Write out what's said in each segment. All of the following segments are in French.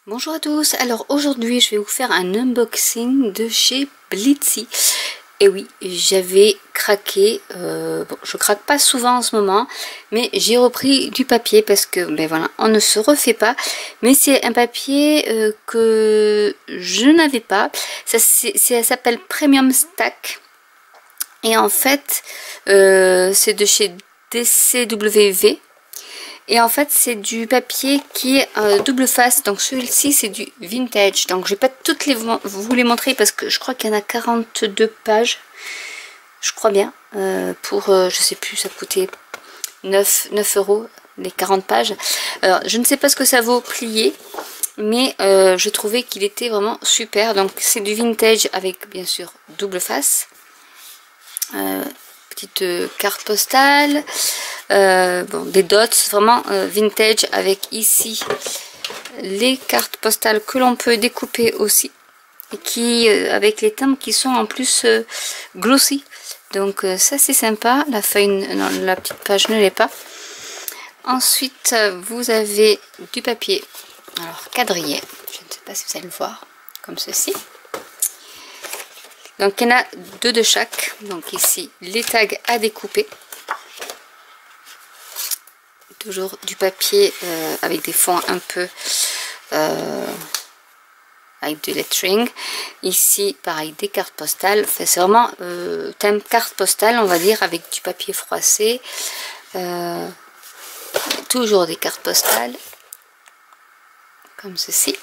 Bonjour à tous, alors aujourd'hui je vais vous faire un unboxing de chez Blitsy. Et oui, j'avais craqué, bon, je craque pas souvent en ce moment, mais j'ai repris du papier parce que, ben voilà, on ne se refait pas. Mais c'est un papier que je n'avais pas, ça s'appelle Premium Stack. Et en fait, c'est de chez DCWV. Et en fait c'est du papier qui est double face, donc celui-ci c'est du vintage, donc je vais pas toutes vous les montrer parce que je crois qu'il y en a 42 pages, je crois bien, pour je sais plus, ça coûtait 9 € les 40 pages. Alors je ne sais pas ce que ça vaut plié, mais je trouvais qu'il était vraiment super. Donc c'est du vintage avec bien sûr double face, petite carte postale, bon, des dots vraiment vintage, avec ici les cartes postales que l'on peut découper aussi, et qui avec les timbres qui sont en plus glossy, donc ça c'est sympa. La feuille, non, la petite page ne l'est pas. Ensuite vous avez du papier, alors quadrillé, je ne sais pas si vous allez le voir, comme ceci. Donc il y en a deux de chaque, donc ici les tags à découper, toujours du papier avec des fonds un peu avec du lettering. Ici pareil, des cartes postales, enfin, c'est vraiment thème carte postale on va dire, avec du papier froissé, toujours des cartes postales comme ceci.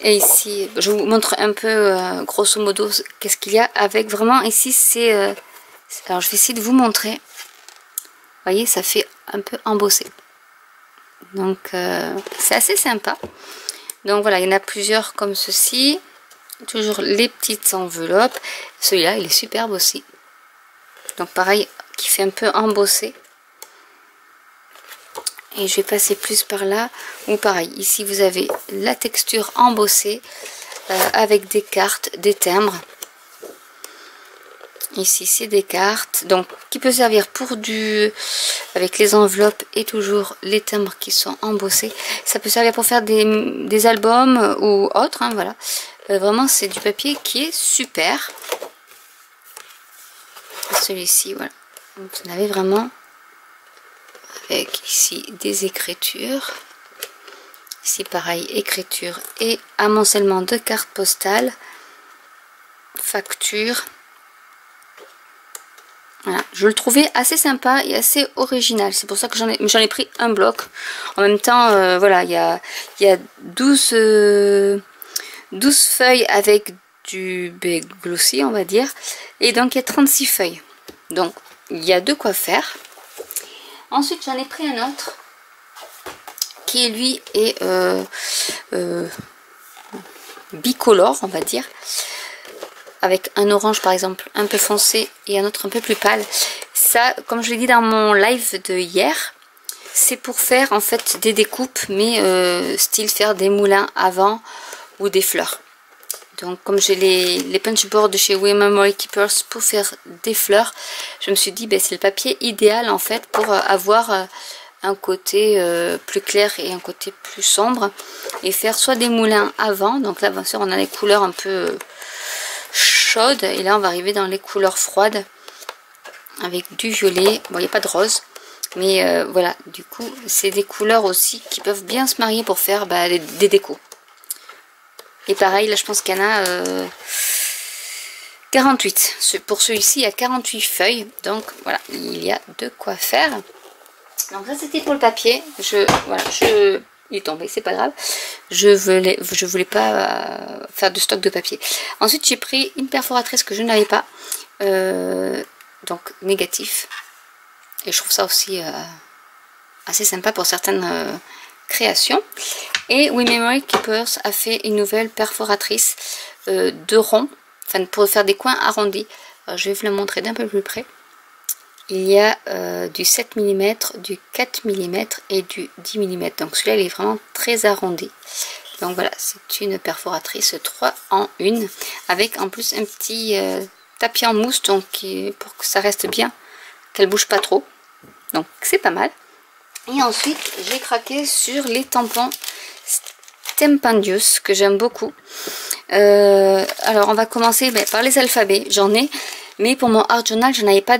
Et ici, je vous montre un peu grosso modo qu'est-ce qu'il y a avec. Vraiment ici c'est alors je vais essayer de vous montrer. Vous voyez, ça fait un peu embossé, donc c'est assez sympa. Donc voilà, il y en a plusieurs comme ceci, toujours les petites enveloppes. Celui-là il est superbe aussi, donc pareil, qui fait un peu embossé. Et je vais passer plus par là, ou pareil, ici vous avez la texture embossée avec des cartes, des timbres. Ici c'est des cartes, donc qui peut servir pour du, avec les enveloppes et toujours les timbres qui sont embossés. Ça peut servir pour faire des albums ou autre, hein, voilà. Vraiment c'est du papier qui est super. Celui-ci, voilà, vous en avez vraiment avec ici des écritures, ici pareil, écriture et amoncellement de cartes postales, facture. Voilà, je le trouvais assez sympa et assez original, c'est pour ça que j'en ai pris un bloc. En même temps, voilà, il y a 12 feuilles avec du glossy on va dire, et donc il y a 36 feuilles, donc il y a de quoi faire. Ensuite j'en ai pris un autre qui lui est bicolore on va dire, avec un orange par exemple un peu foncé et un autre un peu plus pâle. Ça, comme je l'ai dit dans mon live de hier, c'est pour faire en fait des découpes, mais style faire des moulins avant ou des fleurs. Donc comme j'ai les punchboards de chez We Memory Keepers pour faire des fleurs, je me suis dit ben, c'est le papier idéal en fait pour avoir un côté plus clair et un côté plus sombre, et faire soit des moulins avant. Donc là bien sûr on a les couleurs un peu chaudes, et là on va arriver dans les couleurs froides avec du violet. Bon, il n'y a pas de rose, mais voilà, du coup c'est des couleurs aussi qui peuvent bien se marier pour faire bah, des décos. Et pareil, là je pense qu'il y en a 48. Pour celui-ci, il y a 48 feuilles. Donc voilà, il y a de quoi faire. Donc ça c'était pour le papier. Voilà, il est tombé, c'est pas grave. Je voulais pas faire de stock de papier. Ensuite j'ai pris une perforatrice que je n'avais pas. Donc négatif. Et je trouve ça aussi assez sympa pour certaines création. Et We Memory Keepers a fait une nouvelle perforatrice de rond, enfin pour faire des coins arrondis. Alors, je vais vous la montrer d'un peu plus près. Il y a du 7 mm, du 4 mm et du 10 mm. Donc celui-là il est vraiment très arrondi. Donc voilà, c'est une perforatrice 3 en 1 avec en plus un petit tapis en mousse, donc pour que ça reste bien, qu'elle bouge pas trop. Donc c'est pas mal. Et ensuite j'ai craqué sur les tampons Stempendius que j'aime beaucoup. Alors on va commencer par les alphabets, j'en ai, mais pour mon art journal je n'avais pas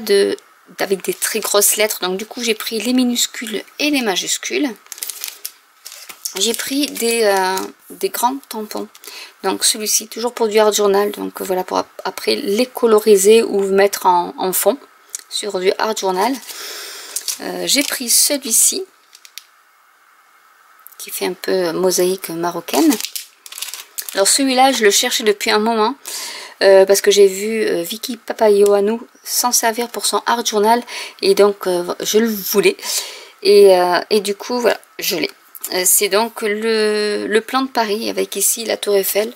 avec des très grosses lettres, donc du coup j'ai pris les minuscules et les majuscules. J'ai pris des grands tampons, donc celui-ci toujours pour du art journal, donc voilà, pour après les coloriser ou mettre en fond sur du art journal. J'ai pris celui-ci qui fait un peu mosaïque marocaine. Alors celui-là je le cherchais depuis un moment parce que j'ai vu Vicky Papayoannou s'en servir pour son art journal et donc je le voulais et du coup voilà, je l'ai. C'est donc le plan de Paris avec ici la tour Eiffel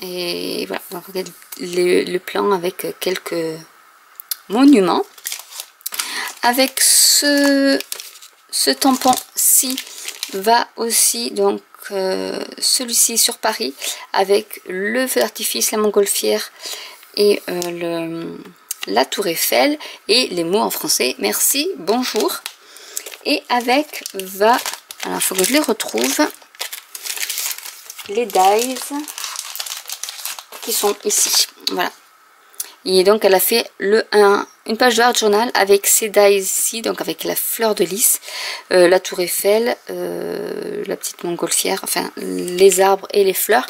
et voilà, donc regardez le plan avec quelques monuments. Avec ce tampon-ci va aussi donc celui-ci sur Paris avec le feu d'artifice, la montgolfière et la tour Eiffel et les mots en français merci, bonjour. Et avec alors il faut que je les retrouve, les dies qui sont ici, voilà. Et donc elle a fait une page de art journal avec ces dies ici, donc avec la fleur de lys, la tour Eiffel, la petite montgolfière, enfin les arbres et les fleurs.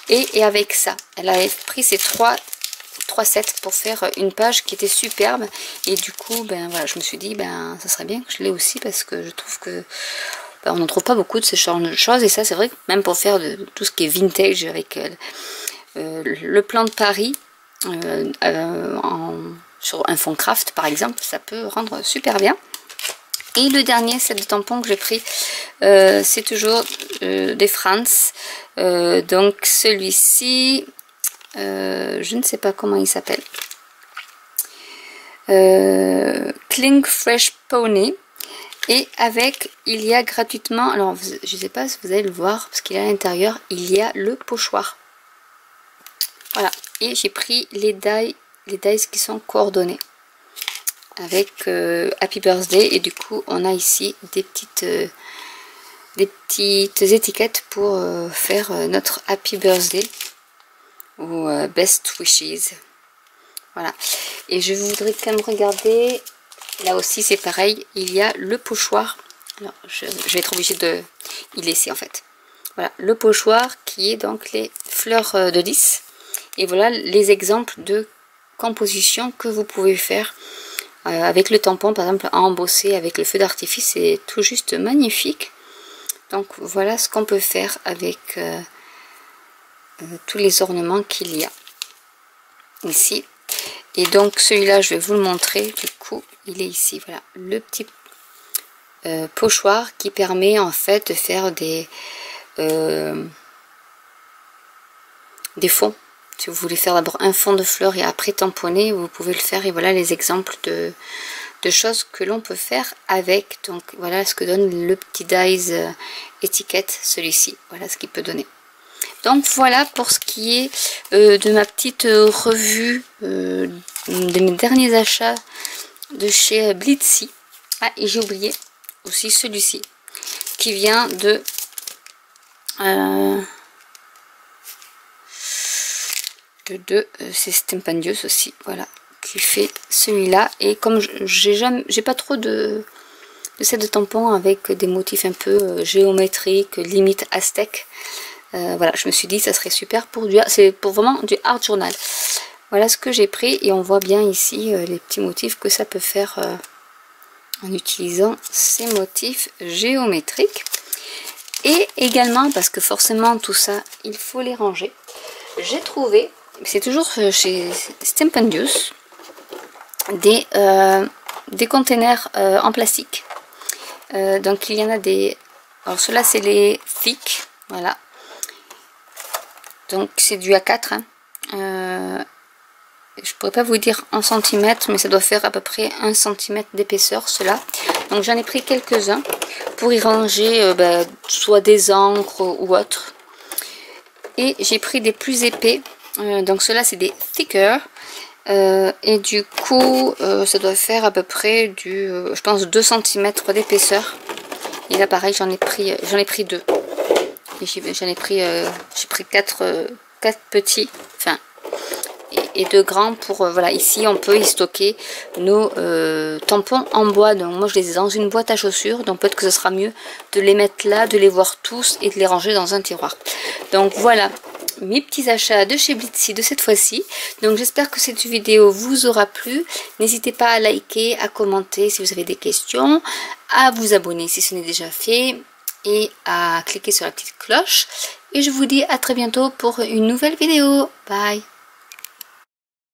Et avec ça, elle a pris ces trois sets pour faire une page qui était superbe. Et du coup, voilà, je me suis dit, ça serait bien que je l'ai aussi parce que je trouve que on n'en trouve pas beaucoup de ce genre de choses. Et ça, c'est vrai que même pour faire de tout ce qui est vintage avec le plan de Paris, sur un fond craft par exemple, ça peut rendre super bien. Et le dernier set de tampons que j'ai pris, c'est toujours des France, donc celui-ci, je ne sais pas comment il s'appelle, Cling Fresh Pony, et avec il y a gratuitement, alors je ne sais pas si vous allez le voir parce qu'il est à l'intérieur, il y a le pochoir. Voilà, et j'ai pris les dies qui sont coordonnés avec Happy Birthday, et du coup on a ici des petites étiquettes pour faire notre Happy Birthday ou Best Wishes. Voilà, et je voudrais quand même regarder, là aussi c'est pareil, il y a le pochoir. Alors je vais être obligée de y laisser en fait. Voilà, le pochoir qui est donc les fleurs de lys. Et voilà les exemples de composition que vous pouvez faire avec le tampon, par exemple à embosser avec le feu d'artifice, c'est tout juste magnifique. Donc voilà ce qu'on peut faire avec tous les ornements qu'il y a ici. Et donc celui-là je vais vous le montrer, du coup il est ici, voilà, le petit pochoir qui permet en fait de faire des fonds. Si vous voulez faire d'abord un fond de fleurs et après tamponner, vous pouvez le faire. Et voilà les exemples de choses que l'on peut faire avec. Donc voilà ce que donne le petit dies étiquette, celui-ci. Voilà ce qu'il peut donner. Donc voilà pour ce qui est de ma petite revue de mes derniers achats de chez Blitzy. Ah, et j'ai oublié aussi celui-ci qui vient de... c'est Stempendius aussi, voilà, qui fait celui-là. Et comme j'ai pas trop de sets de tampons avec des motifs un peu géométriques, limite aztèque, voilà, je me suis dit ça serait super pour c'est pour vraiment du art journal. Voilà ce que j'ai pris, et on voit bien ici les petits motifs que ça peut faire en utilisant ces motifs géométriques. Et également, parce que forcément tout ça il faut les ranger, j'ai trouvé, c'est toujours chez Stempendius, des containers en plastique. Donc il y en a des... Alors ceux-là c'est les thick, voilà. Donc c'est du A4. Hein. Je pourrais pas vous dire en centimètres, mais ça doit faire à peu près 1 cm d'épaisseur, cela. Donc j'en ai pris quelques-uns pour y ranger soit des encres ou autre. Et j'ai pris des plus épais. Donc ceux-là c'est des thicker, et du coup ça doit faire à peu près je pense 2 cm d'épaisseur. Et là pareil j'en ai pris 2. J'en ai pris, j'ai pris 4 petits, enfin, et 2 grands pour, voilà, ici on peut y stocker nos tampons en bois. Donc moi je les ai dans une boîte à chaussures, donc peut-être que ce sera mieux de les mettre là, de les voir tous et de les ranger dans un tiroir. Donc voilà mes petits achats de chez Blitsy de cette fois-ci. Donc j'espère que cette vidéo vous aura plu. N'hésitez pas à liker, à commenter si vous avez des questions, à vous abonner si ce n'est déjà fait et à cliquer sur la petite cloche. Et je vous dis à très bientôt pour une nouvelle vidéo. Bye!